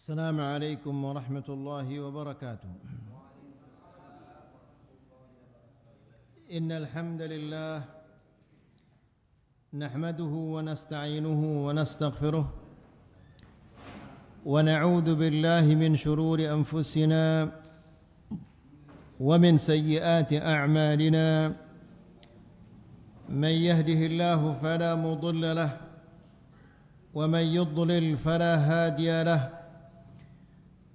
السلام عليكم ورحمة الله وبركاته. إن الحمد لله نحمده ونستعينه ونستغفره ونعوذ بالله من شرور أنفسنا ومن سيئات أعمالنا. من يهده الله فلا مضل له ومن يضلل فلا هادي له.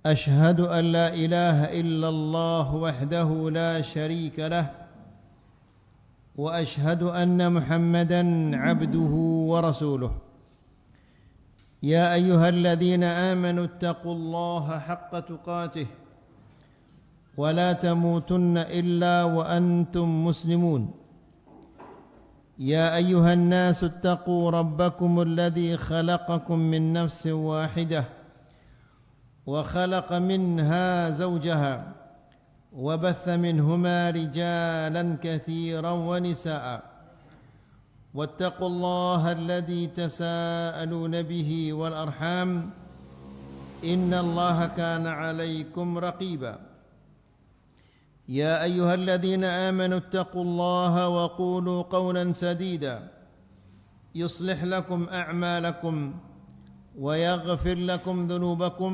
أشهد أن لا إله إلا الله وحده لا شريك له وأشهد أن محمدًا عبده ورسوله. يا أيها الذين آمنوا اتقوا الله حق تقاته ولا تموتن إلا وأنتم مسلمون. يا أيها الناس اتقوا ربكم الذي خلقكم من نفس واحدة وخلق منها زوجها وبث منهما رجالا كثيرا ونساء. واتقوا الله الذي تساءلون به والأرحام إن الله كان عليكم رقيبا. يا أيها الذين آمنوا اتقوا الله وقولوا قولا سديدا يصلح لكم أعمالكم ويغفر لكم ذنوبكم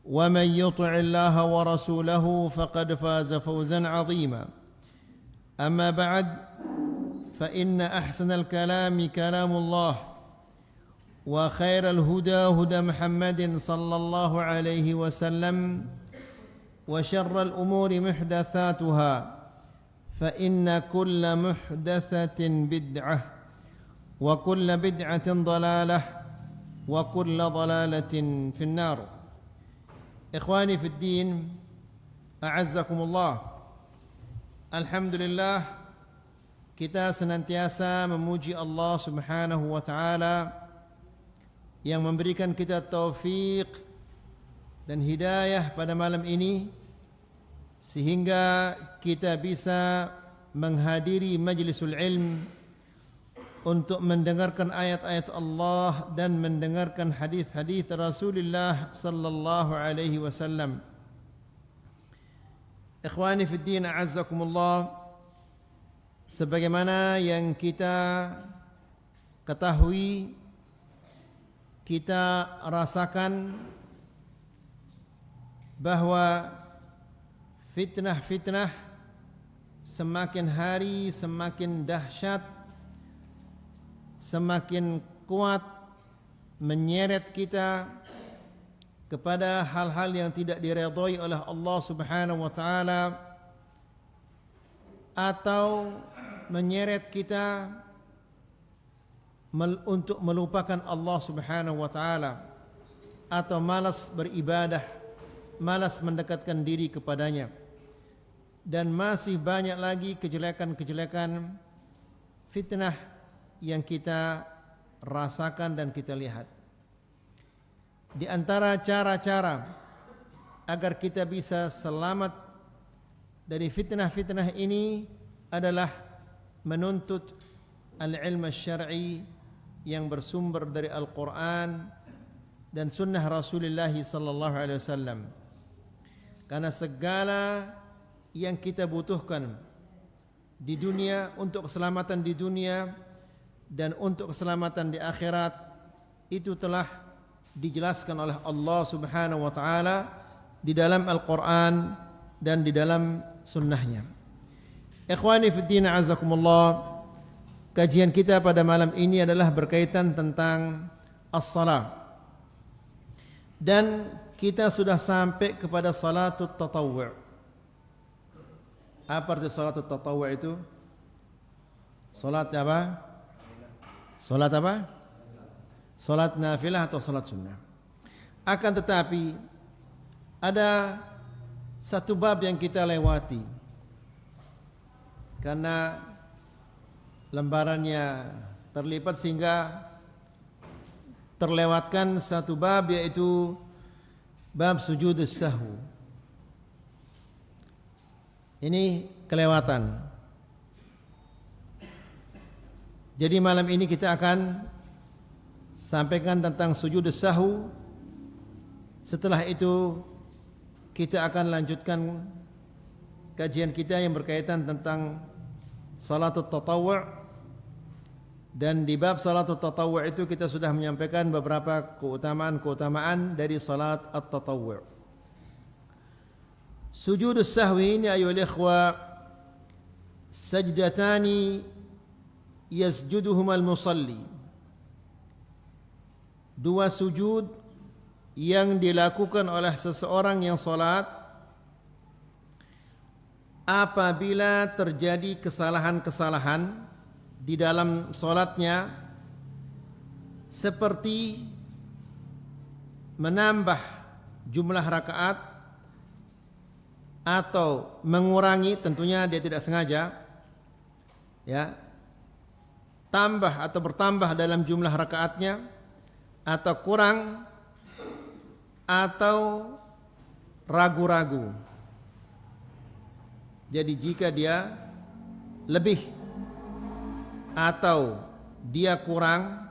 ومن يطع الله ورسوله فقد فاز فوزا عظيما. أما بعد فإن أحسن الكلام كلام الله وخير الهدى هدى محمد صلى الله عليه وسلم وشر الأمور محدثاتها فإن كل محدثة بدعة وكل بدعة ضلالة وكل ضلالة في النار. إخواني في الدين أعزكم الله. Alhamdulillah, kita senantiasa memuji Allah Subhanahu wa taala yang memberikan kita taufik dan hidayah pada malam ini sehingga kita bisa menghadiri majlisul ilm untuk mendengarkan ayat-ayat Allah dan mendengarkan hadis-hadis Rasulullah sallallahu alaihi wasallam. Ikhwani fi din a'azzakumullah, sebagaimana yang kita ketahui, kita rasakan bahwa fitnah-fitnah semakin hari semakin dahsyat, semakin kuat menyeret kita kepada hal-hal yang tidak diridhai oleh Allah Subhanahu wa taala, atau menyeret kita untuk melupakan Allah Subhanahu wa taala, atau malas beribadah, malas mendekatkan diri kepadanya. Dan masih banyak lagi kejelekan-kejelekan fitnah yang kita rasakan dan kita lihat. Di antara cara-cara agar kita bisa selamat dari fitnah-fitnah ini adalah menuntut al-ilm syar'i yang bersumber dari Al-Quran dan sunnah Rasulullah sallallahu alaihi wasallam. Karena segala yang kita butuhkan di dunia untuk keselamatan di dunia dan untuk keselamatan di akhirat itu telah dijelaskan oleh Allah Subhanahu wa taala di dalam Al-Qur'an dan di dalam sunnahnya. Ikhwani fi din a'azzakumullah, kajian kita pada malam ini adalah berkaitan tentang as-salat. Dan kita sudah sampai kepada salatut tatawwu'. Apa arti salatut tatawwu' itu? Salat apa? Salat apa? Salat nafilah atau salat sunnah. Akan tetapi ada satu bab yang kita lewati karena lembarannya terlipat sehingga terlewatkan satu bab, yaitu bab sujudus sahwu. Ini kelewatan. Jadi malam ini kita akan sampaikan tentang sujud sahwu Setelah itu kita akan lanjutkan kajian kita yang berkaitan tentang salatut tatawwu'. Dan di bab salatut tatawwu' itu kita sudah menyampaikan beberapa keutamaan-keutamaan dari salat at-tatawwu'. Sujudus sahwi ini ayuhal ikhwa sajdatani yasjuduhuma al-musalli. Dua sujud yang dilakukan oleh seseorang yang salat apabila terjadi kesalahan-kesalahan di dalam salatnya, seperti menambah jumlah rakaat atau mengurangi, tentunya dia tidak sengaja, ya, tambah atau bertambah dalam jumlah rakaatnya, atau kurang, atau ragu-ragu. Jadi jika dia lebih atau dia kurang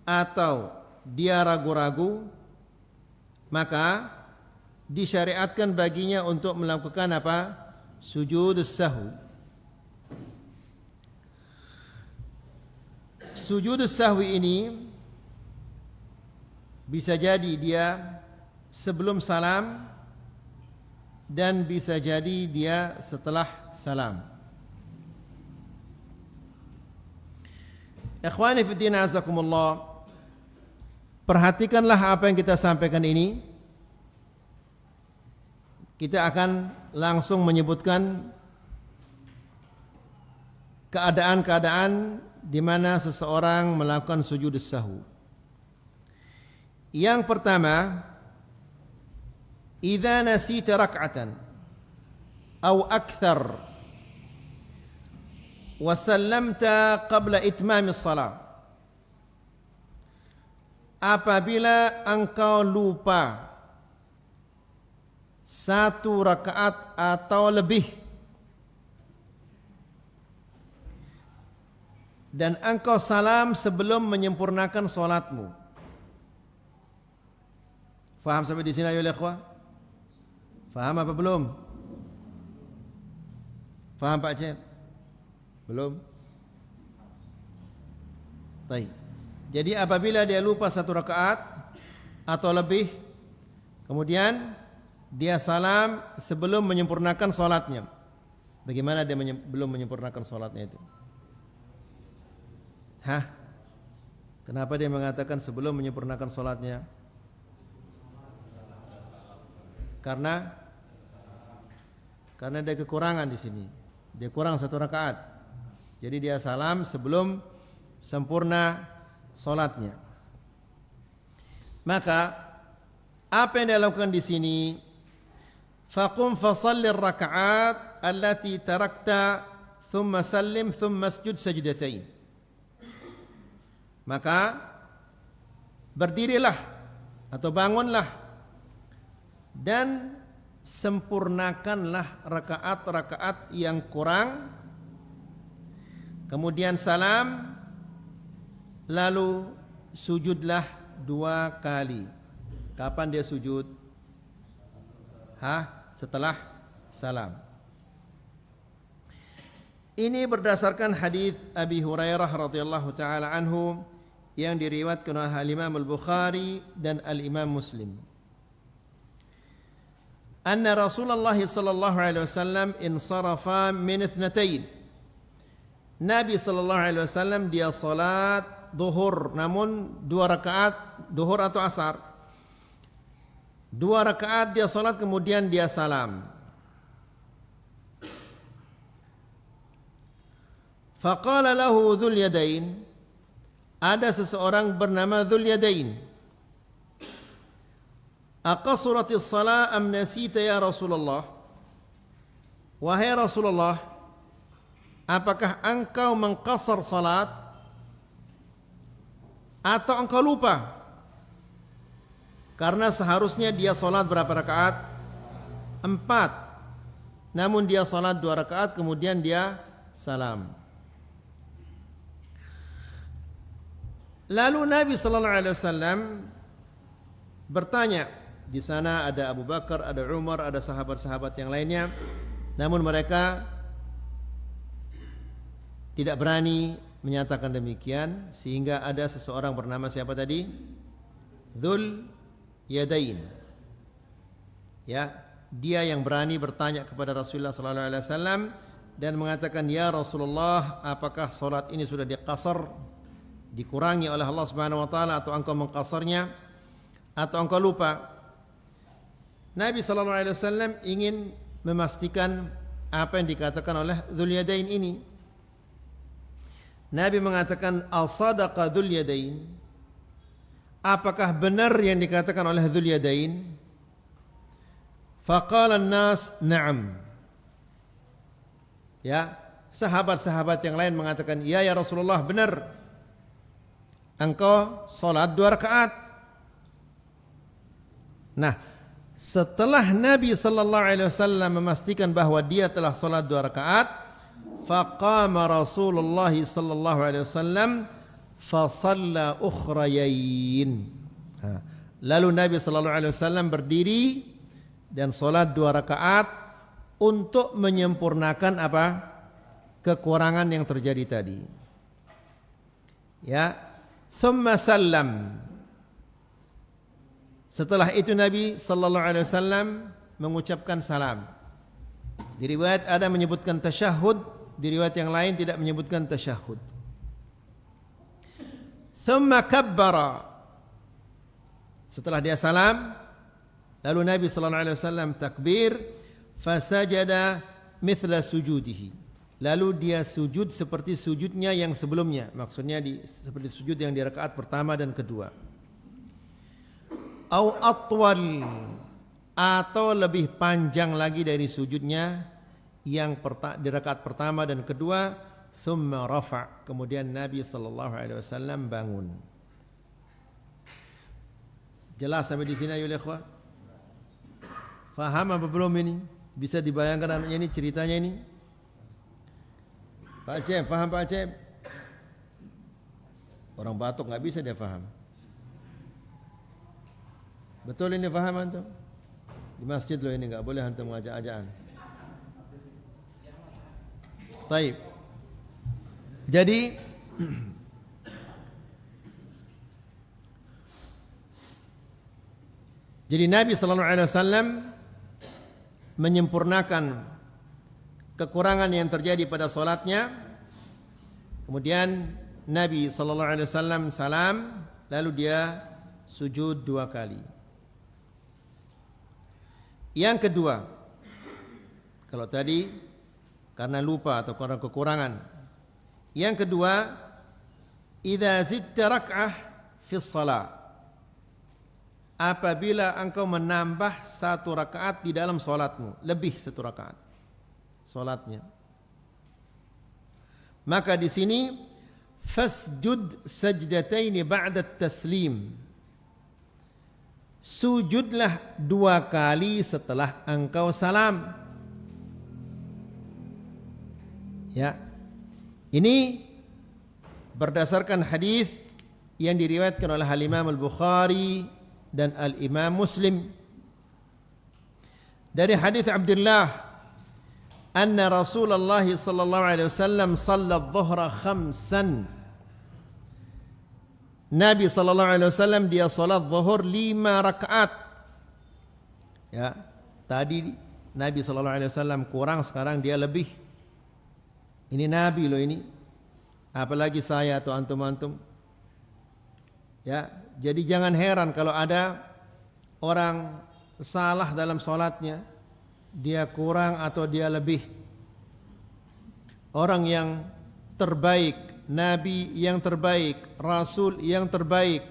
atau dia ragu-ragu, maka disyariatkan baginya untuk melakukan apa? Sujudus sahwi. Sujudus sahwi ini bisa jadi dia sebelum salam dan bisa jadi dia setelah salam. Ikhwani fi din azakumullah, perhatikanlah apa yang kita sampaikan ini. Kita akan langsung menyebutkan keadaan-keadaan di mana seseorang melakukan sujud sahwi. Yang pertama, idza nasita rak'atan aw akthar wa sallamta qabla itmam as-salat. Apabila engkau lupa satu rakaat atau lebih dan engkau salam sebelum menyempurnakan salatmu. Faham sampai di sini ayo ikhwah? Faham apa belum? Faham Pak Cep? Belum? Baik. Jadi apabila dia lupa satu rakaat atau lebih, kemudian dia salam sebelum menyempurnakan salatnya. Bagaimana dia belum menyempurnakan salatnya itu? Hah? Kenapa dia mengatakan sebelum menyempurnakan salatnya? Karena ada kekurangan di sini. Dia kurang satu rakaat. Jadi dia salam sebelum sempurna salatnya. Maka apa yang dia lakukan di sini? Faqum fasalli ar-raka'at allati tarakta thumma sallim thumma asjud sajdatain. Maka berdirilah atau bangunlah dan sempurnakanlah rakaat-rakaat yang kurang, kemudian salam, lalu sujudlah 2 kali. Kapan dia sujud? Setelah salam. Ini berdasarkan hadis Abi Hurairah radhiyallahu taala anhu yang diriwayatkan oleh Al-Imam Al-Bukhari dan Al-Imam Muslim. Anna Rasulullah sallallahu alaihi wasallam insarafa min ithnatain. Nabi sallallahu alaihi wasallam dia salat zuhur, namun 2 rakaat zuhur atau asar. 2 rakaat dia salat kemudian dia salam. Faqala lahu Dzul Yadain, ada seseorang bernama Dzul Yadain. Aqasuratis salat am nasita ya Rasulullah? Wahai Rasulullah, apakah engkau mengqasar salat atau engkau lupa? Karena seharusnya dia salat berapa rakaat? 4. Namun dia salat 2 rakaat kemudian dia salam. Lalu Nabi sallallahu alaihi wasallam bertanya. Di sana ada Abu Bakar, ada Umar, ada sahabat-sahabat yang lainnya. Namun mereka tidak berani menyatakan demikian, sehingga ada seseorang bernama siapa tadi? Dzul Yadain. Ya, dia yang berani bertanya kepada Rasulullah sallallahu alaihi wasallam dan mengatakan, "Ya Rasulullah, apakah salat ini sudah diqasar, dikurangi oleh Allah Subhanahu wa taala, atau engkau mengqasarnya atau engkau lupa?" Nabi sallallahu alaihi wasallam ingin memastikan apa yang dikatakan oleh Dzul Yadain ini. Nabi mengatakan, "Al-sadaqa Dzul Yadain?" Apakah benar yang dikatakan oleh Dzul Yadain? Faqala an-nas, "Na'am." Ya, sahabat-sahabat yang lain mengatakan, "Ya Rasulullah, benar. Engkau salat 2 rakaat." Nah, setelah Nabi sallallahu alaihi wasallam memastikan bahwa dia telah salat 2 rakaat, faqama Rasulullah sallallahu alaihi wasallam fa shalla ukhrayain. Lalu Nabi sallallahu alaihi wasallam berdiri dan salat 2 rakaat untuk menyempurnakan apa? Kekurangan yang terjadi tadi. Ya, thumma sallam. Setelah itu Nabi sallallahu alaihi wasallam mengucapkan salam. Di riwayat ada menyebutkan tasyahud, di riwayat yang lain tidak menyebutkan tasyahud. Thumma kabbara. Setelah dia salam, lalu Nabi sallallahu alaihi wasallam takbir, fasajada mithla sujudihi. Lalu dia sujud seperti sujudnya yang sebelumnya. Maksudnya seperti sujud yang di rakaat pertama dan kedua. Au atwal, atau lebih panjang lagi dari sujudnya yang di rakaat pertama dan kedua. Thumma rafa', kemudian Nabi sallallahu alaihi wasallam bangun. Jelas sampai di sini ayo ikhwah? Faham apa belum ini? Bisa dibayangkan anaknya ini, ceritanya ini? Pak Acep, faham Pak Acep? Orang Batok nggak bisa dia faham. Betul ini faham antum? Di masjid loh ini, enggak boleh antum mengajak-ajakan. Baik. Jadi Nabi sallallahu alaihi wasallam menyempurnakan kekurangan yang terjadi pada salatnya. Kemudian Nabi sallallahu alaihi wasallam salam, lalu dia sujud 2 kali. Yang kedua, kalau tadi karena lupa atau karena kekurangan. Yang kedua, idza zidta rak'ah fi shalah. Apabila engkau menambah 1 rakaat di dalam salatmu, lebih 1 rakaat salatnya. Maka di sini fasjud sajdataini ba'da taslim. Sujudlah 2 kali setelah engkau salam. Ya. Ini berdasarkan hadis yang diriwayatkan oleh Al-Imam Al-Bukhari dan Al-Imam Muslim. Dari hadis Abdullah, anna Rasulullah sallallahu alaihi wasallam shalla adh-dhuhra 5. Nabi sallallahu alaihi wasallam dia salat zuhur 5 rakaat. Ya, tadi Nabi sallallahu alaihi wasallam kurang, sekarang dia lebih. Ini Nabi loh ini. Apalagi saya atau antum-antum. Ya, jadi jangan heran kalau ada orang salah dalam salatnya, dia kurang atau dia lebih. Orang yang terbaik, Nabi yang terbaik, Rasul yang terbaik,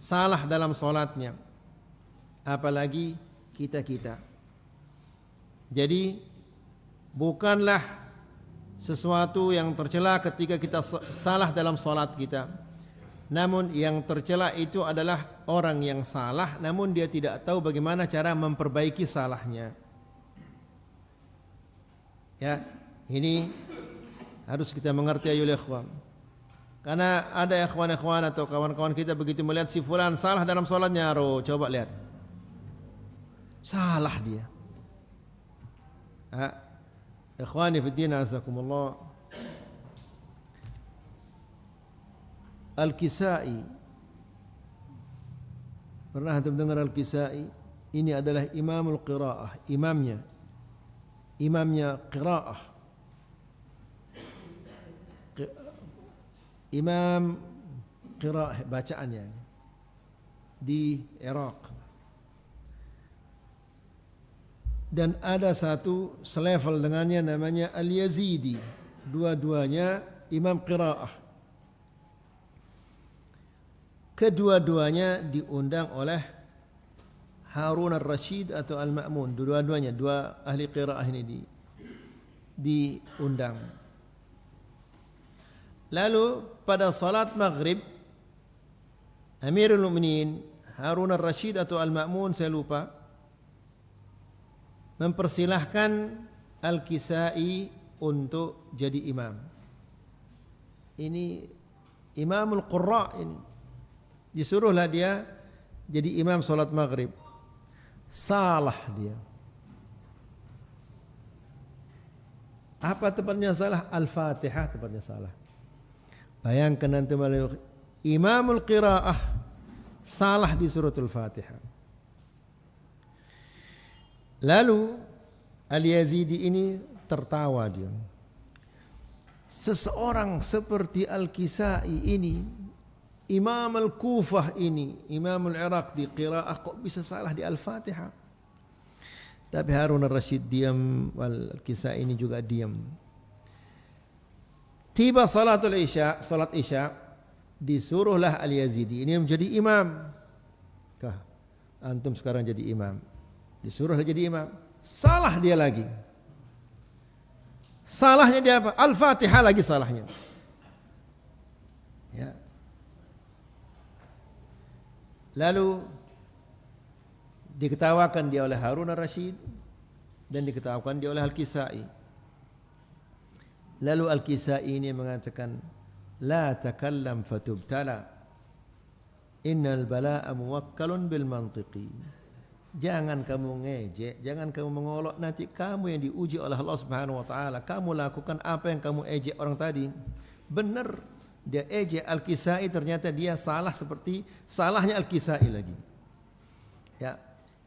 salah dalam salatnya, apalagi kita-kita. Jadi bukanlah sesuatu yang tercela ketika kita salah dalam salat kita. Namun yang tercela itu adalah orang yang salah namun dia tidak tahu bagaimana cara memperbaiki salahnya. Ya, ini harus kita mengerti ayolah ikhwan. Karena ada ikhwan-ikhwan atau kawan-kawan kita begitu melihat si fulan salah dalam sholatnya, coba lihat. Salah dia. Ikhwani fi din azakumullah. Al-Kisai. Pernah antum dengar Al-Kisai? Ini adalah imamul qiraah, imamnya qiraah. Imam qiraah bacaannya di Iraq. Dan ada satu selevel dengannya namanya Al-Yazidi. Dua-duanya imam qiraah. Kedua-duanya diundang oleh Harun al-Rashid atau Al-Ma'mun. Dua-duanya, dua ahli qiraah ini diundang. Lalu pada salat maghrib, Amirul Mukminin Harun al-Rashid atau Al-Ma'mun, saya lupa, mempersilahkan Al-Kisai untuk jadi imam. Ini Imamul Qurra ini. Disuruhlah dia jadi imam salat maghrib. Salah dia. Apa tepatnya salah? Al-Fatihah tepatnya salah. Bayangkan nanti Imamul Qiraah salah di suratul Fatihah. Lalu Al-Yazidi ini tertawa dia. Seseorang seperti Al-Kisai ini, Imam Al-Kufah ini, Imam Al-Iraq di qiraah, kok bisa salah di Al-Fatihah? Tapi Harun al-Rashid diam, Al-Kisai ini juga diam. Tiba salatul Isya, salat Isya, disuruhlah Al-Yazidi ini menjadi imam. Kah, antum sekarang jadi imam. Disuruh jadi imam. Salah dia lagi. Salahnya dia apa? Al-Fatihah lagi salahnya. Ya. Lalu diketawakan dia oleh Harun al-Rashid dan diketawakan dia oleh Al-Kisai. Lalu Al-Kisai ini mengatakan, la takallam fatubtala, innal bala'a muwakkalun bil mantiqi. Jangan kamu ngejek, jangan kamu mengolok, nanti kamu yang diuji oleh Allah Subhanahu wa taala. Kamu lakukan apa yang kamu ejek orang tadi. Benar, dia ejek Al-Kisai, ternyata dia salah seperti salahnya Al-Kisai lagi. Ya.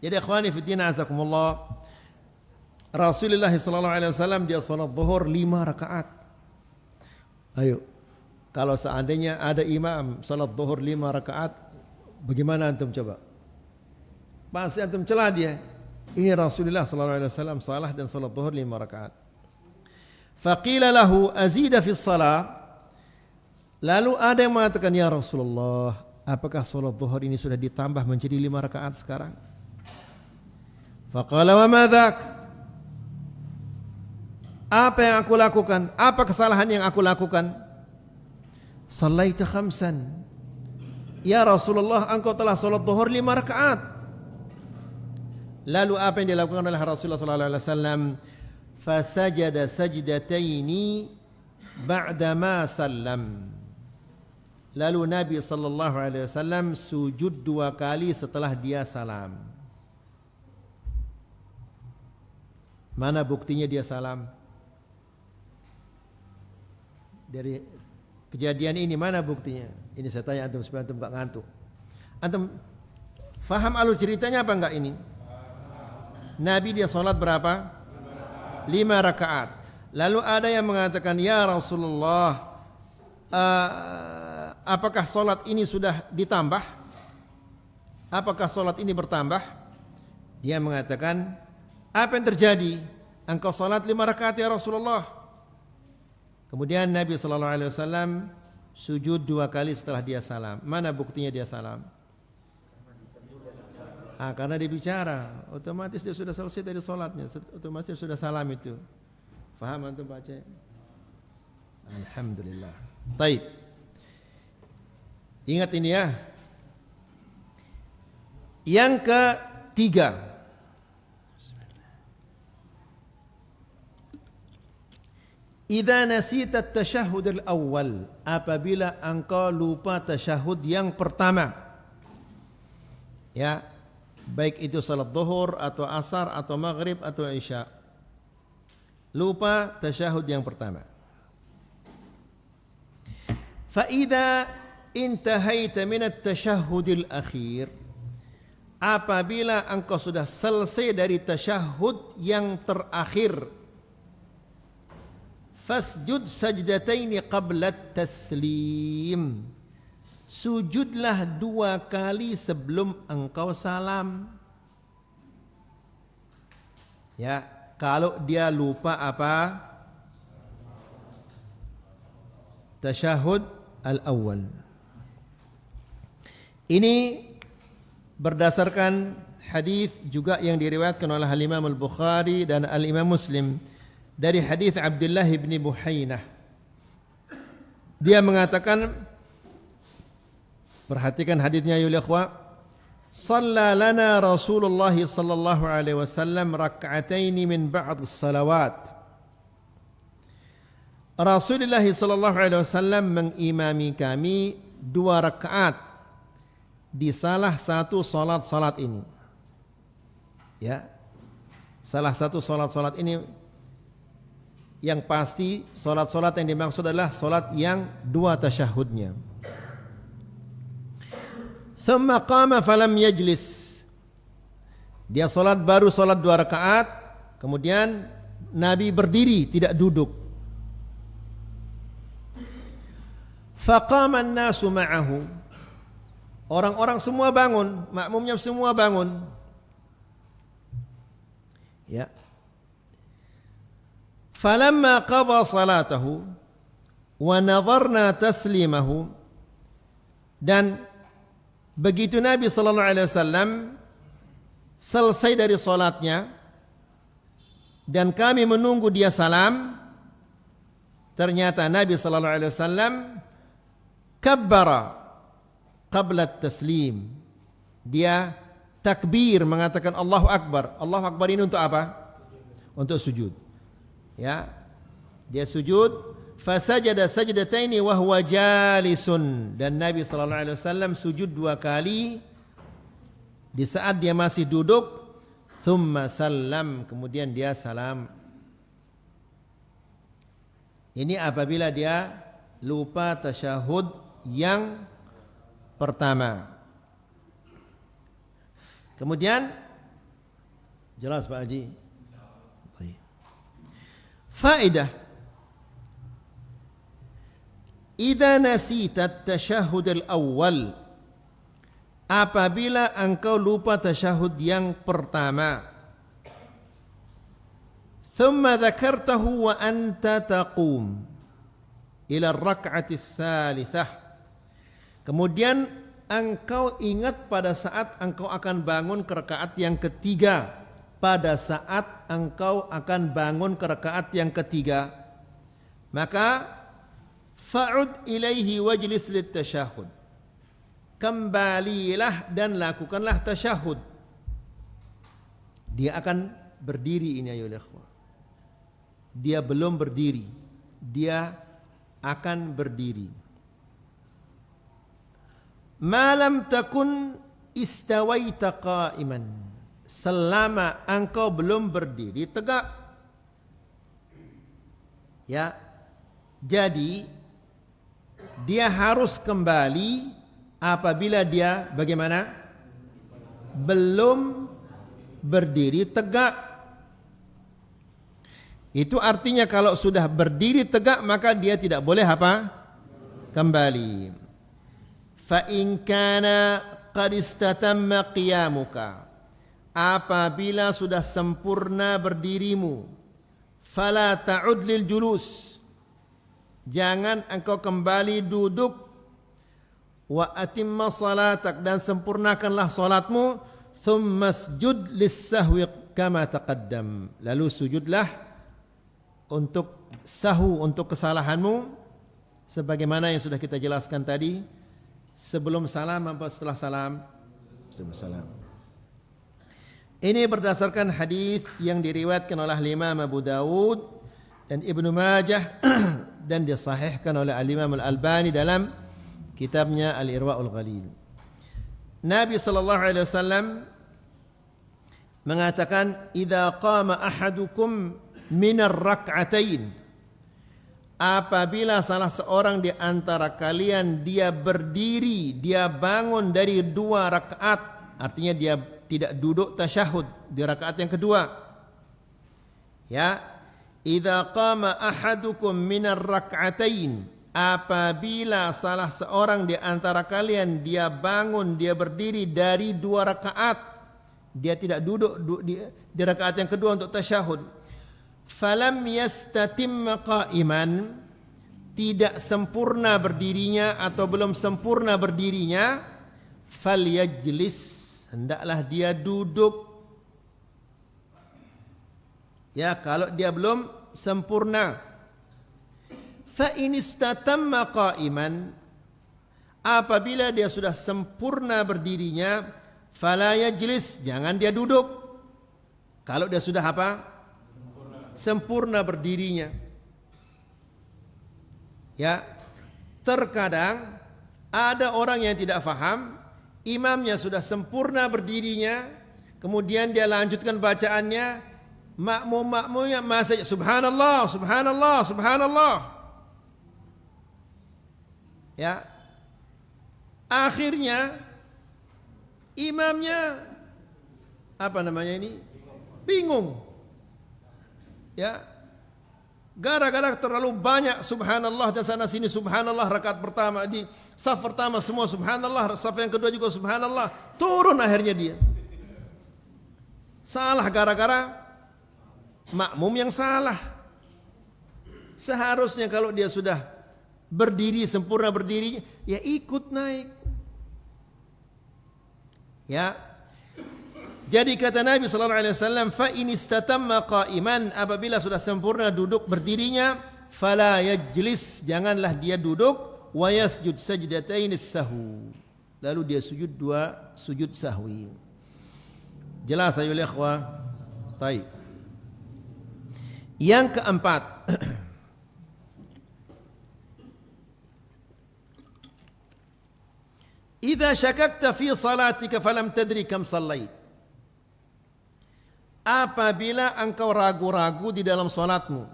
Jadi ikhwani fi din azakumullah, Rasulullah sallallahu alaihi wasallam dia salat zuhur 5 rakaat. Ayo. Kalau seandainya ada imam salat zuhur 5 rakaat, bagaimana antum coba? Pasti antum celah dia. Ini Rasulullah sallallahu alaihi wasallam salah dan salat zuhur 5 rakaat. Faqila lahu azida fi shalah. Lalu ada yang mengatakan, ya Rasulullah, apakah salat zuhur ini sudah ditambah menjadi 5 rakaat sekarang? Faqala wa ma dzak? Apa yang aku lakukan? Apa kesalahan yang aku lakukan? Sallaita khamsan. Ya Rasulullah, engkau telah salat zuhur 5 rakaat. Lalu apa yang dilakukan oleh Rasulullah sallallahu alaihi wasallam? Fasajada sajdataini ba'da ma sallam. Lalu Nabi sallallahu alaihi wasallam sujud 2 kali setelah dia salam. Mana buktinya dia salam? Dari kejadian ini mana buktinya? Ini saya tanya antum supaya antum enggak ngantuk. Antum faham alur ceritanya apa enggak ini? Nabi dia salat berapa? 5 rakaat. Lalu ada yang mengatakan, ya Rasulullah, apakah salat ini sudah ditambah? Apakah salat ini bertambah? Dia mengatakan, apa yang terjadi? Engkau salat 5 rakaat ya Rasulullah. Kemudian Nabi sallallahu alaihi wasallam sujud 2 kali setelah dia salam. Mana buktinya dia salam? Karena dia bicara, otomatis dia sudah selesai dari salatnya, otomatis sudah salam itu. Faham antum baca? Alhamdulillah. Baik. Ingat ini ya. Yang ketiga, Idza nasita at-tasyahhud al-awwal, apabila engkau lupa tasyahud yang pertama. Ya, baik itu salat zuhur atau asar atau maghrib atau isya. Lupa tasyahud yang pertama. Fa idza intahaita min at-tasyahhud al-akhir, apabila engkau sudah selesai dari tasyahud yang terakhir, fasjud sajdataini qabla taslim, sujudlah 2 kali sebelum engkau salam. Ya, kalau dia lupa apa? Tasyahud al-awwal. Ini berdasarkan hadis juga yang diriwayatkan oleh Imam Al-Bukhari dan Al-Imam Muslim dari hadis Abdullah bin Buhainah. Dia mengatakan, perhatikan hadisnya ya ikhwah, "Shalla lana Rasulullah sallallahu alaihi wasallam rak'atain min ba'd as-salawat." Rasulullah sallallahu alaihi wasallam mengimami kami 2 rakaat di salah satu salat-salat ini. Ya. Salah satu salat-salat ini yang pasti salat-salat yang dimaksud adalah salat yang 2 tasyahudnya. Thumma qama falam yajlis. Dia salat baru salat 2 rakaat, kemudian Nabi berdiri, tidak duduk. Faqama an-nasu ma'ahu. Orang-orang semua bangun, makmumnya semua bangun. Ya. Falamma qada salatahu wa nadharna taslimahu, dan begitu Nabi sallallahu alaihi wasallam selesai dari salatnya dan kami menunggu dia salam, ternyata Nabi sallallahu alaihi wasallam kabbara qabla taslim. Dia takbir, mengatakan Allahu Akbar. Allahu Akbar ini untuk apa? Untuk sujud. Ya, dia sujud, fasajada sajdataini wa huwa jalisun, dan Nabi sallallahu alaihi wasallam sujud 2 kali di saat dia masih duduk, thumma sallam, kemudian dia salam. Ini apabila dia lupa tasyahud yang pertama. Kemudian jelas Pak Haji. Faedah, idza nasita at-tasyahhud al-awwal, apabila engkau lupa tasyahud yang pertama, thumma dzakartahu wa anta taqum ila ar-rak'ati ats-tsalitsah, kemudian engkau ingat pada saat engkau akan bangun ke rakaat yang ketiga, pada saat engkau akan bangun ke rakaat yang ketiga, maka fa'ud ilaihi wajlis lit-tasyahud, kembalilah dan lakukanlah tasyahud. Dia akan berdiri ini ya ikhwah. Dia belum berdiri, dia akan berdiri. Ma lam takun istawaita qa'iman, selama engkau belum berdiri tegak. Ya, jadi dia harus kembali apabila dia bagaimana? Belum berdiri tegak. Itu artinya kalau sudah berdiri tegak maka dia tidak boleh apa? Kembali. Fa in kana qad istatamma qiyamuka, apabila sudah sempurna berdirimu, fala ta'ud lil julus, jangan engkau kembali duduk, wa atimma salatak, dan sempurnakanlah salatmu, thumma sujud lis-sahwi kama taqaddam, lalu sujudlah untuk sahwu, untuk kesalahanmu sebagaimana yang sudah kita jelaskan tadi, sebelum salam apa setelah salam? Sebelum salam. Ini berdasarkan hadis yang diriwayatkan oleh Imam Abu Dawud dan Ibnu Majah dan disahihkan oleh Al-Imam Al-Albani dalam kitabnya Al-Irwaul Ghalil. Nabi sallallahu alaihi wasallam mengatakan, "Idza qama ahadukum minar rak'atain." Apabila salah seorang di antara kalian dia berdiri, dia bangun dari 2 rakaat, artinya dia tidak duduk tasyahud di rakaat yang kedua. Ya, idza qama ahadukum minar rak'atain, apabila salah seorang di antara kalian dia bangun, dia berdiri dari 2 rakaat, dia tidak duduk di rakaat yang kedua untuk tasyahud. Falam yastatimma qa'iman, tidak sempurna berdirinya atau belum sempurna berdirinya, falyajlis, hendaklah dia duduk. Ya, kalau dia belum sempurna. Fa in istatamma qa'iman, apabila dia sudah sempurna berdirinya, fala yajlis, jangan dia duduk. Kalau dia sudah apa? Sempurna berdirinya. Ya, terkadang ada orang yang tidak faham, imamnya sudah sempurna berdirinya, kemudian dia lanjutkan bacaannya, makmumnya masih subhanallah, subhanallah, subhanallah. Ya, akhirnya imamnya bingung. Ya, gara-gara terlalu banyak subhanallah dan sana sini subhanallah, rakaat pertama di saf pertama semua subhanallah, saf yang kedua juga subhanallah, turun akhirnya dia. Salah gara-gara makmum yang salah. Seharusnya kalau dia sudah berdiri sempurna berdirinya, ya ikut naik. Ya. Jadi kata Nabi sallallahu alaihi wasallam, fa in istatamma qa'iman, apabila sudah sempurna duduk berdirinya, fala yajlis, janganlah dia duduk, wa yasjud sajdatain as-sahwi, lalu dia sujud 2 sujud sahwi. Jelas ayol ikhwah? Baik. Yang keempat, idza syakakta fi salatika falam tadri kam sallait. Apabila engkau ragu-ragu di dalam salatmu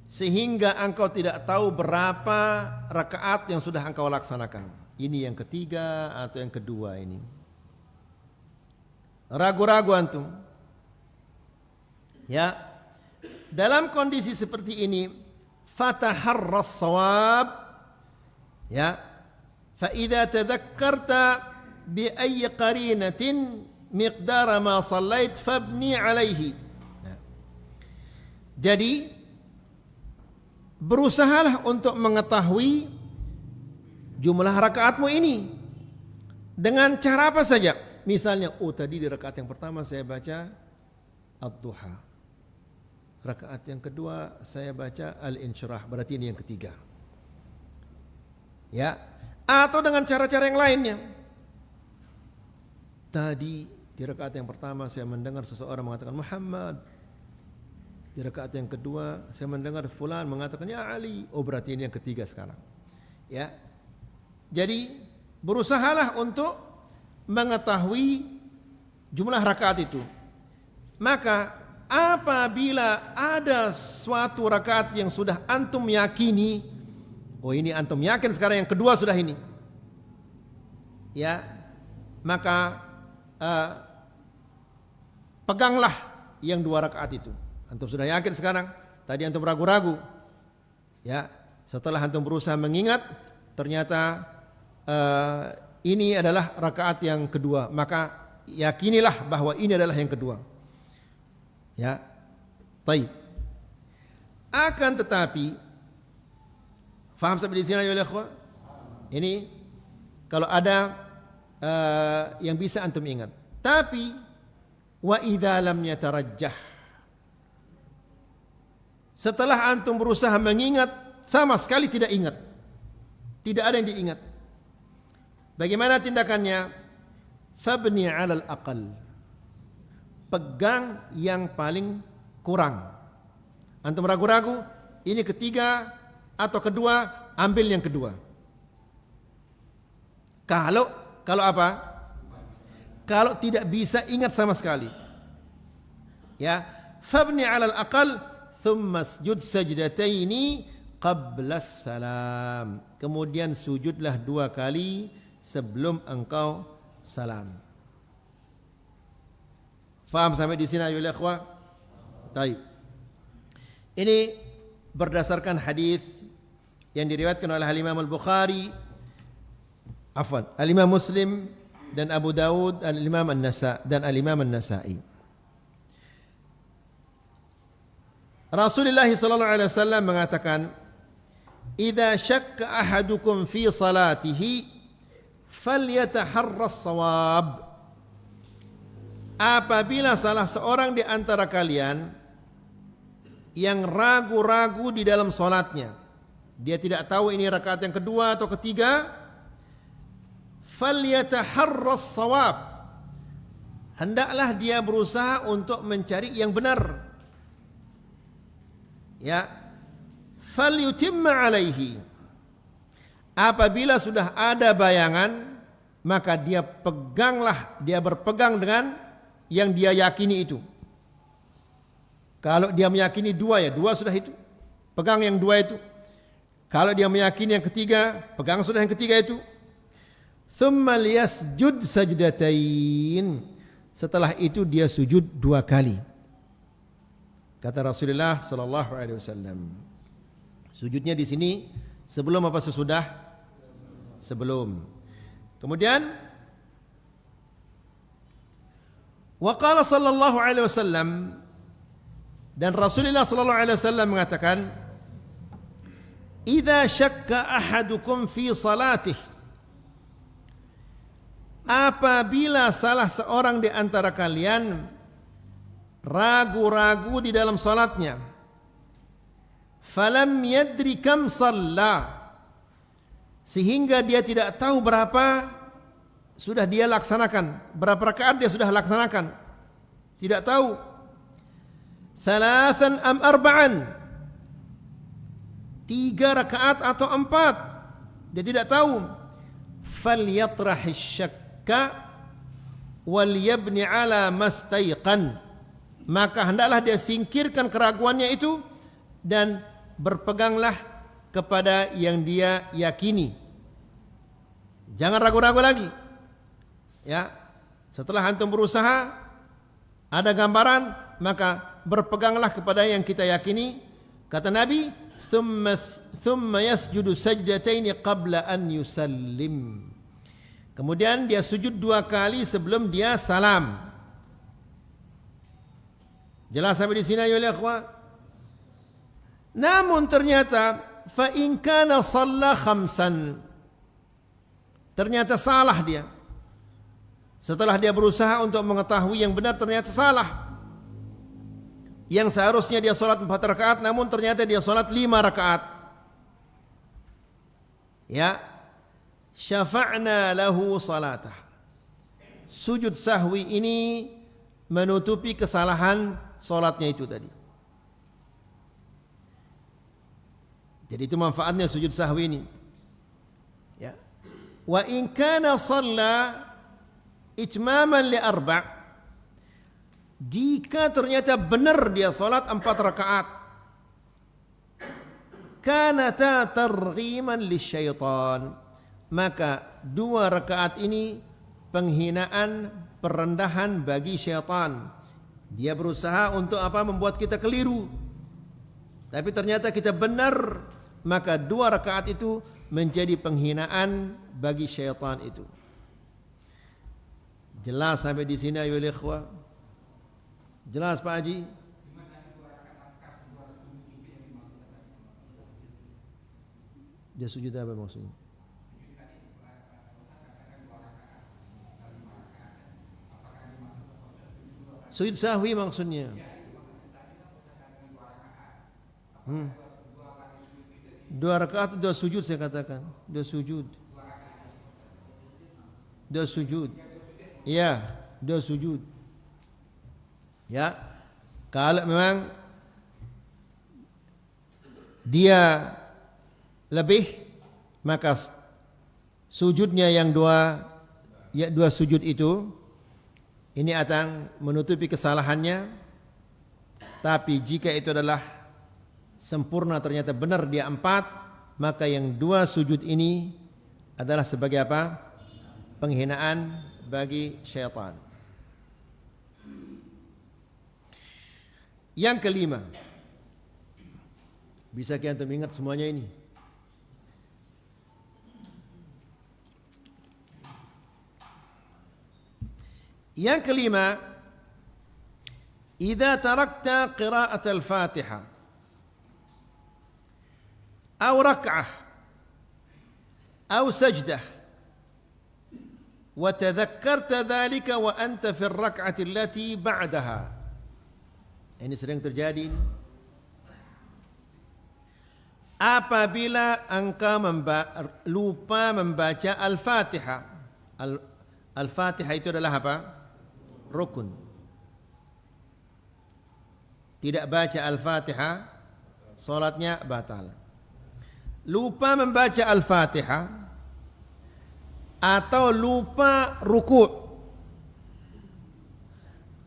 sehingga engkau tidak tahu berapa rakaat yang sudah engkau laksanakan. Ini yang ketiga atau yang kedua ini. Ragu-ragu antum. Ya. Dalam kondisi seperti ini, fataharras shawab. Ya. Fa idza tadhakkarta bi ayyi qarinatin miqdara ma sallait fabni alaihi. Jadi berusahalah untuk mengetahui jumlah rakaatmu ini dengan cara apa saja. Misalnya, tadi di rakaat yang pertama saya baca ad-duha, rakaat yang kedua saya baca al-insyirah, berarti ini yang ketiga. Ya, atau dengan cara-cara yang lainnya. Tadi di rakaat yang pertama saya mendengar seseorang mengatakan Muhammad. Di rakaat yang kedua saya mendengar fulan mengatakan ya Ali. Berarti ini yang ketiga sekarang. Ya. Jadi berusahalah untuk mengetahui jumlah rakaat itu. Maka apabila ada suatu rakaat yang sudah antum yakini, ini antum yakin sekarang yang kedua sudah ini. Ya. Maka peganglah yang 2 rakaat itu. Antum sudah yakin sekarang, tadi antum ragu-ragu. Ya, setelah antum berusaha mengingat, ternyata ini adalah rakaat yang kedua, maka yakinilah bahwa ini adalah yang kedua. Ya. Baik. Akan tetapi faham sampai di sini ya ikhwah? Ini kalau ada yang bisa antum ingat. Tapi wa idza lam yatarajjah, setelah antum berusaha mengingat sama sekali tidak ingat, tidak ada yang diingat, bagaimana tindakannya? Fabni 'alal aqal, pegang yang paling kurang Antum ragu-ragu, ini ketiga atau kedua, ambil yang kedua. Kalau apa? Kalau tidak bisa ingat sama sekali. Ya, fabni 'alal aqal thumma sujud sajdataini qabla salam. Kemudian sujudlah 2 kali sebelum engkau salam. Faham sampai di sini ayolah ikhwah? Baik. Ini berdasarkan hadis yang diriwayatkan oleh Imam Al-Bukhari, Al-Imam Muslim dan Abu Dawud, Al-Imam Al-Imam An-Nasa'i. Rasulullah sallallahu alaihi wasallam mengatakan, "Idza syakka ahadukum fi salatihi falyataharra as-shawab." Apabila salah seorang di antara kalian yang ragu-ragu di dalam salatnya, dia tidak tahu ini rakaat yang kedua atau ketiga, falyataharra as-shawab. Hendaklah dia berusaha untuk mencari yang benar. Ya, falyutimma alaihi. Apabila sudah ada bayangan, maka dia berpegang dengan yang dia yakini itu. Kalau dia meyakini 2 ya 2 sudah itu, pegang yang 2 itu. Kalau dia meyakini yang ketiga, pegang sudah yang ketiga itu. Thumma liyasjud sajdatain. Setelah itu dia sujud 2 kali. Kata Rasulullah sallallahu alaihi wasallam. Sujudnya di sini sebelum apa sesudah? Sebelum. Kemudian wa qala sallallahu alaihi wasallam, dan Rasulullah sallallahu alaihi wasallam mengatakan, "Idza syakka ahadukum fi salatih." Apabila salah seorang di antara kalian ragu-ragu di dalam salatnya, falam yadri kam shalla, sehingga dia tidak tahu berapa sudah dia laksanakan, berapa rakaat dia sudah laksanakan, tidak tahu. Thalathan am arba'an, 3 rakaat atau 4, dia tidak tahu. Falyatrahish syakka wal yabni ala mastayqan, maka hendaklah dia singkirkan keraguannya itu dan berpeganglah kepada yang dia yakini. Jangan ragu-ragu lagi. Ya, setelah antum berusaha ada gambaran, maka berpeganglah kepada yang kita yakini. Kata Nabi, thumma yasjudu sajdataini qabla an yusallim. Kemudian dia sujud 2 kali sebelum dia salam. Jelas sampai di sini ya ikhwah? Namun ternyata fa in kana shalla khamsan, ternyata salah dia. Setelah dia berusaha untuk mengetahui yang benar, ternyata salah. Yang seharusnya dia sholat 4 rakaat, namun ternyata dia sholat 5 rakaat. Ya, syafa'na lahu salatah. Sujud sahwi ini menutupi kesalahan sholatnya itu tadi. Jadi itu manfaatnya sujud sahwi ini. Ya. Wa in kana shalla itmaman li 4, jika ternyata benar dia salat 4 rakaat, kanata targhiman lisyaitan, maka 2 rakaat ini penghinaan, perendahan bagi syaitan. Dia berusaha untuk apa? Membuat kita keliru. Tapi ternyata kita benar, maka 2 rakaat itu menjadi penghinaan bagi syaitan itu. Jelas sampai di sini ayo ikhwah? Jelas Pak Haji? Dia sujud apa maksudnya? Sujud sahwi maksudnya. 2 rakaat 2 sujud saya katakan. 2 sujud. 2 sujud. Ya, 2 sujud. Ya. Kalau memang dia lebih, maka sujudnya yang dua sujud itu ini akan menutupi kesalahannya. Tapi jika itu adalah sempurna, ternyata benar dia 4, maka yang 2 sujud ini adalah sebagai apa? Penghinaan bagi syaitan. Yang kelima, bisa kita ingat semuanya ini? Yang kelima, idza tarakta qira'at al-Fatihah aw rak'ah aw sajdah wa tadhakkarta dhalika wa anta fi ar-rak'ati allati ba'daha. Ini sering terjadi ini. Apabila engkau lupa membaca Al-Fatihah. Al-Fatihah itu adalah apa? Rukun. Tidak baca Al-Fatihah, salatnya batal. Lupa membaca Al-Fatihah atau lupa ruku'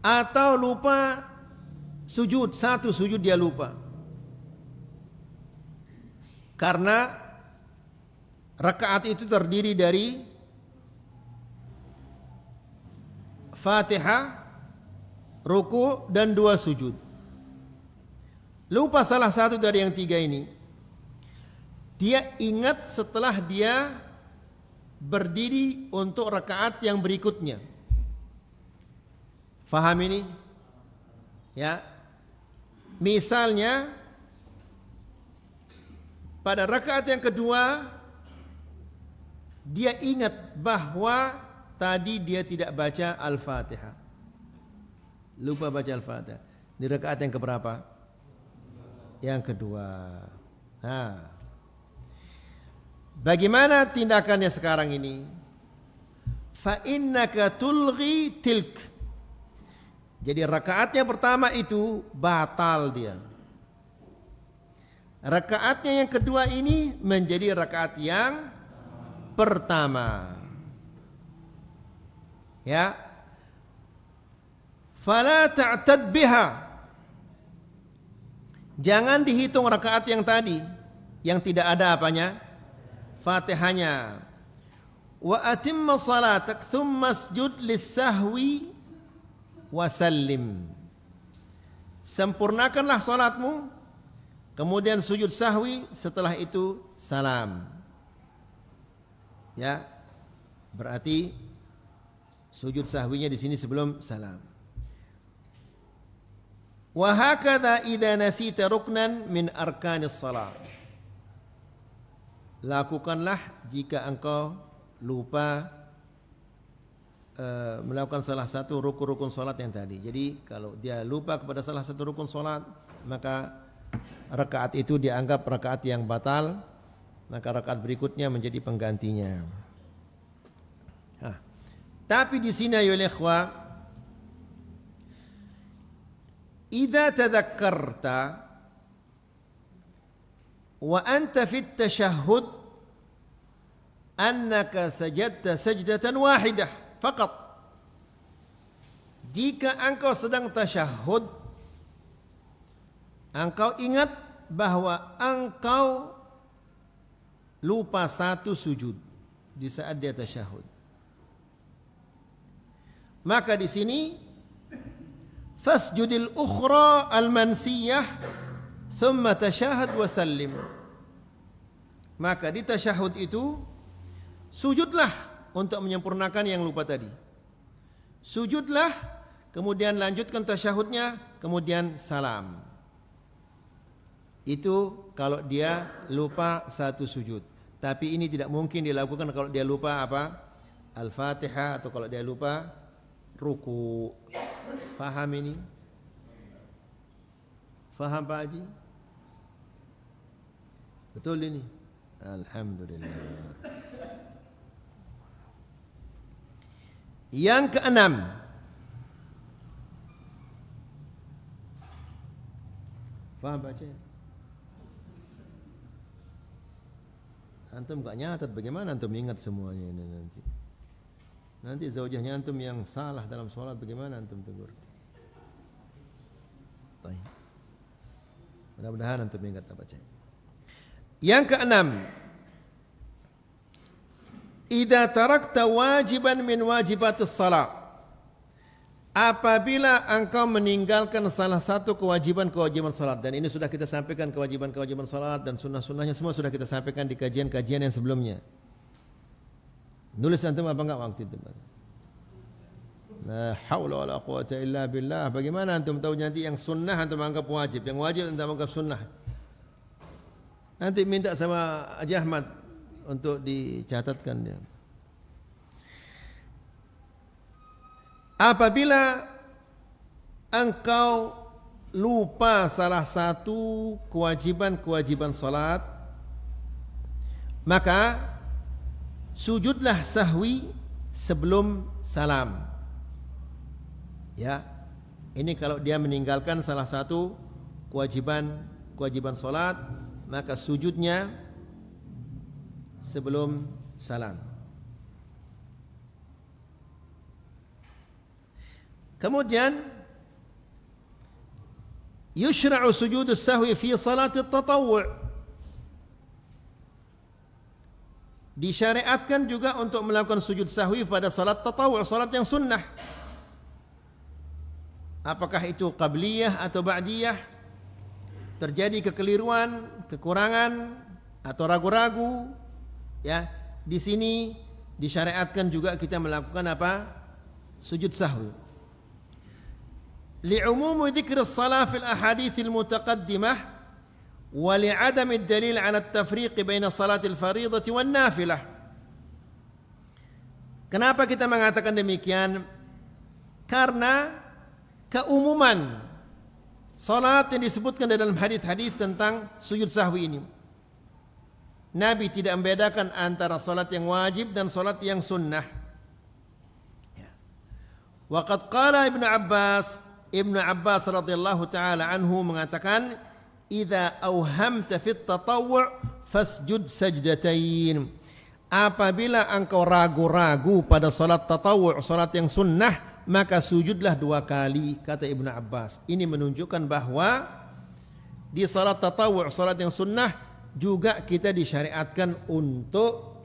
atau lupa sujud, satu sujud dia lupa. Karena rakaat itu terdiri dari Fatihah, ruku' dan 2 sujud. Lupa salah satu dari yang 3 ini. Dia ingat setelah dia berdiri untuk rakaat yang berikutnya. Faham ini? Ya. Misalnya pada rakaat yang kedua dia ingat bahwa tadi dia tidak baca Al-Fatihah. Lupa baca Al-Fatihah. Di rakaat yang keberapa? Yang kedua. Nah, bagaimana tindakannya sekarang ini? Fa innaka tulghi tilk. Jadi rakaat yang pertama itu batal dia. Rakaatnya yang kedua ini menjadi rakaat yang pertama. Ya. Fala ta'tad biha. Jangan dihitung rakaat yang tadi yang tidak ada apanya? Fatihahnya. Wa atimma salatak thumma sujud lis-sahwi wa sallim. Sempurnakanlah salatmu, kemudian sujud sahwi, setelah itu salam. Ya. Berarti sujud sahwinya di sini sebelum salam. Wa hakadha idza nasita ruknan min arkanis shalah. Lakukanlah jika engkau lupa melakukan salah satu rukun-rukun salat yang tadi. Jadi kalau dia lupa kepada salah satu rukun salat, maka rakaat itu dianggap rakaat yang batal, maka rakaat berikutnya menjadi penggantinya. Tapi di sini ya ikhwah, idza tadhakkarta wa anta fit tashahhud annaka sajadta sajdatan wahidah faqat. Jika engkau sedang tasyahud, engkau ingat bahwa engkau lupa satu sujud di saat dia tasyahud, maka di sini fasjudil ukhra al-mansiyah thumma tashahhad wa sallim. Maka di tasyahud itu sujudlah untuk menyempurnakan yang lupa tadi. Sujudlah, kemudian lanjutkan tasyahudnya, kemudian salam. Itu kalau dia lupa satu sujud. Tapi ini tidak mungkin dilakukan kalau dia lupa apa? Al-Fatihah, atau kalau dia lupa ruku. Faham ini? Faham Pak Haji? Betul ini? Alhamdulillah. Yang keenam, faham baca? Antum gak nyatat, bagaimana antum ingat semuanya ini nanti? Nanti zaujahnya antum yang salah dalam sholat, bagaimana antum tegur? Baik. Mudah-mudahan antum ingat apa cek. Yang keenam, idza tarakta wajiban min wajibatis salat. Apabila engkau meninggalkan salah satu kewajiban-kewajiban salat, dan ini sudah kita sampaikan kewajiban-kewajiban salat dan sunnah-sunnahnya semua sudah kita sampaikan di kajian-kajian yang sebelumnya. Nulis antum apa enggak waktu itu? La haula wala quwata illa billah. Bagaimana antum tahu nanti yang sunnah antum anggap wajib, yang wajib antum anggap sunnah? Nanti minta sama Haji Ahmad untuk dicatatkan dia. Apabila engkau lupa salah satu kewajiban-kewajiban salat, maka sujudlah sahwi sebelum salam. Ya, ini kalau dia meninggalkan salah satu kewajiban salat, maka sujudnya sebelum salam. Kemudian yushra'u sujud sahwi fi salat at-tatawwu'. Disyariatkan juga untuk melakukan sujud sahwi pada salat tatawwu', salat yang sunnah. Apakah itu qabliyah atau ba'diyah? Terjadi kekeliruan, kekurangan atau ragu-ragu, ya, di sini disyariatkan juga kita melakukan apa? Sujud sahwi. لعموم ذكر الصلاة في الأحاديث المتقدمة ولعدم الدليل على التفريق بين صلاة الفريضة والنافلة. Kenapa kita mengatakan demikian? Karena keumuman salat yang disebutkan dalam hadis-hadis tentang sujud sahwi ini. Nabi tidak membedakan antara salat yang wajib dan salat yang sunnah. Waqad qala Ibnu Abbas radhiyallahu taala anhu mengatakan, "Idza auhamta fit tatawwu' fasjud sajdatain." Apabila engkau ragu-ragu pada salat tatawwu', salat yang sunnah, maka sujudlah 2 kali, kata Ibnu Abbas. Ini menunjukkan bahwa di salat tatawwu', salat yang sunnah, juga kita disyariatkan untuk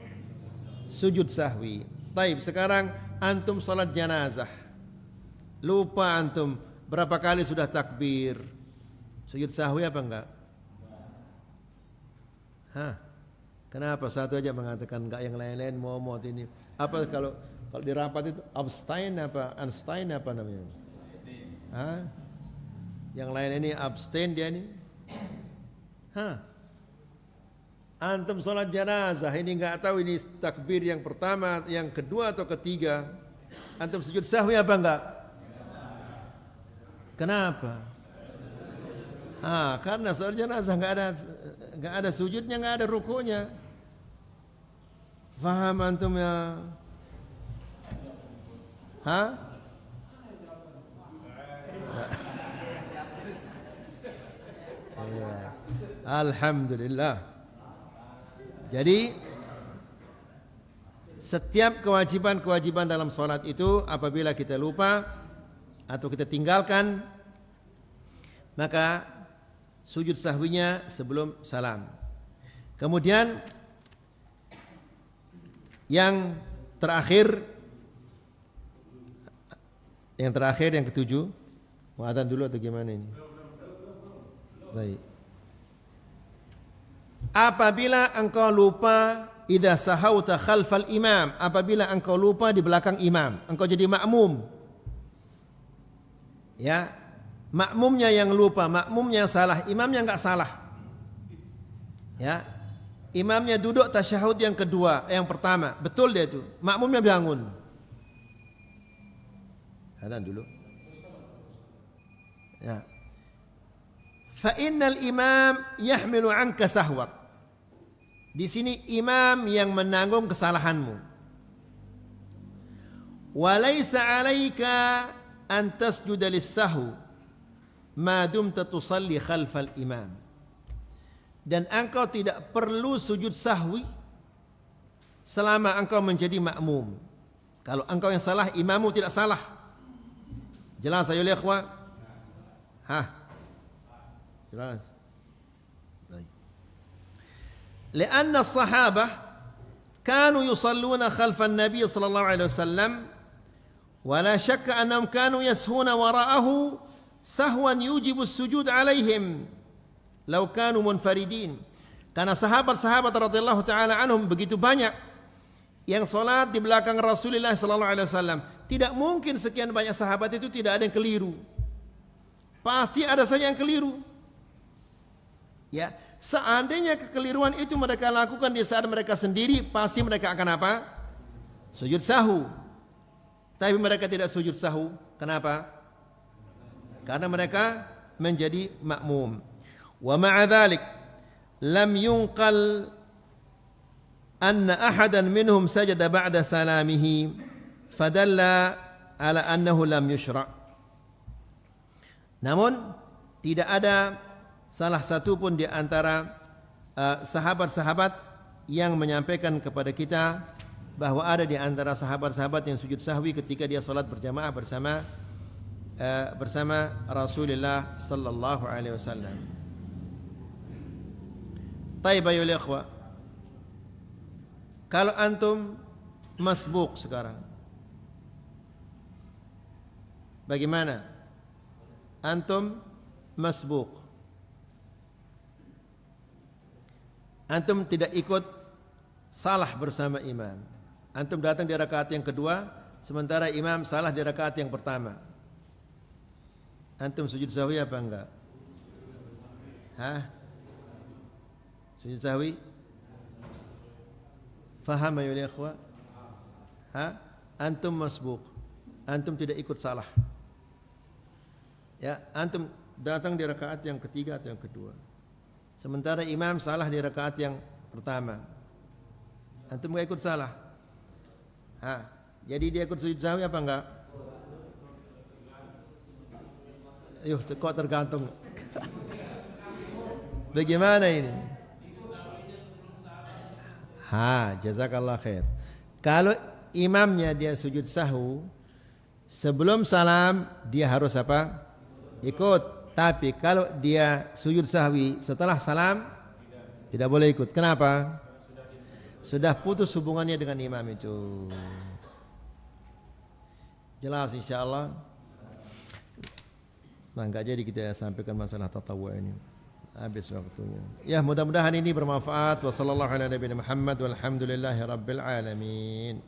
sujud sahwi. Baik, sekarang antum salat janazah. Lupa antum berapa kali sudah takbir? Sujud sahwi apa enggak? Hah? Kenapa satu aja mengatakan enggak, yang lain-lain momot ini? Apa kalau di rapat itu abstain apa namanya? Hah? Yang lain ini abstain, dia ini? Hah? Antum salat janazah ini enggak tahu ini takbir yang pertama, yang kedua atau ketiga. Antum sujud sahwi apa enggak? Kenapa? Karena salat jenazah enggak ada sujudnya, enggak ada rukunya. Faham antum ya? Alhamdulillah. Jadi setiap kewajiban-kewajiban dalam salat itu apabila kita lupa atau kita tinggalkan, maka sujud sahwinya sebelum salam. Kemudian yang terakhir yang ketujuh, mau adzan dulu atau gimana ini? Baik. Apabila engkau lupa, idza sahauta khalfal imam, apabila engkau lupa di belakang imam, engkau jadi makmum. Ya, makmumnya yang lupa, makmumnya salah, imamnya enggak salah. Ya, imamnya duduk tasyahud yang kedua, yang pertama, betul dia itu, makmumnya bangun. Adzan dulu. Ya. Fa innal imam yahmilu anka sahwak. Di sini imam yang menanggung kesalahanmu. Wa laisa 'alaika an tasjuda lis-sahwi ma dumta tusalli khalfal imam. Dan engkau tidak perlu sujud sahwi selama engkau menjadi makmum. Kalau engkau yang salah, imammu tidak salah. Jelas ayo ikhwah? Hah? Jelas. Baik. Karena sahabat kanu yusalluna khalfan Nabi sallallahu alaihi wasallam wa la syakka annahum kanu yashuna wara'ahu sahwan yujibu as-sujud alaihim law kanu munfaridin. Karena sahabat-sahabat radhiyallahu taala anhum begitu banyak yang salat di belakang Rasulullah sallallahu alaihi wasallam. Tidak mungkin sekian banyak sahabat itu tidak ada yang keliru. Pasti ada saja yang keliru. Ya, seandainya kekeliruan itu mereka lakukan di saat mereka sendiri, pasti mereka akan apa? Sujud sahwu. Tapi mereka tidak sujud sahwu. Kenapa? Karena mereka menjadi makmum. Wa ma'a dzalik lam yunqal anna ahadan minhum sajada ba'da salamihi fadalla ala annahu lam yushra'. Namun tidak ada salah satu pun di antara sahabat-sahabat yang menyampaikan kepada kita bahwa ada di antara sahabat-sahabat yang sujud sahwi ketika dia salat berjamaah bersama Rasulullah sallallahu alaihi wasallam. Taib ayol ikhwah, kalau antum masbuk sekarang, bagaimana? Antum masbuk, antum tidak ikut salah bersama imam. Antum datang di rakaat yang kedua, sementara imam salah di rakaat yang pertama. Antum sujud sahwi apa enggak? Hah? Sujud sahwi? Faham ya ikhwah? Hah? Antum masbuk, antum tidak ikut salah. Ya, antum datang di rakaat yang ketiga atau yang kedua, sementara imam salah di rakaat yang pertama. Antum enggak ikut salah. Ha, jadi dia ikut sujud sahwi apa enggak? Yuh, kok tergantung. Bagaimana ini? Ha, jazakallah khair. Kalau imamnya dia sujud sahwu, sebelum salam dia harus apa? Ikut. Tapi kalau dia sujud sahwi setelah salam, tidak boleh ikut. Kenapa? Sudah putus hubungannya dengan imam itu. Jelas insyaallah. Nah, enggak jadi kita sampaikan masalah tatawwu ini. Habis waktunya. Ya, mudah-mudahan ini bermanfaat. Wassallallahu ala nabiyina Muhammad walhamdulillahi rabbil alamin.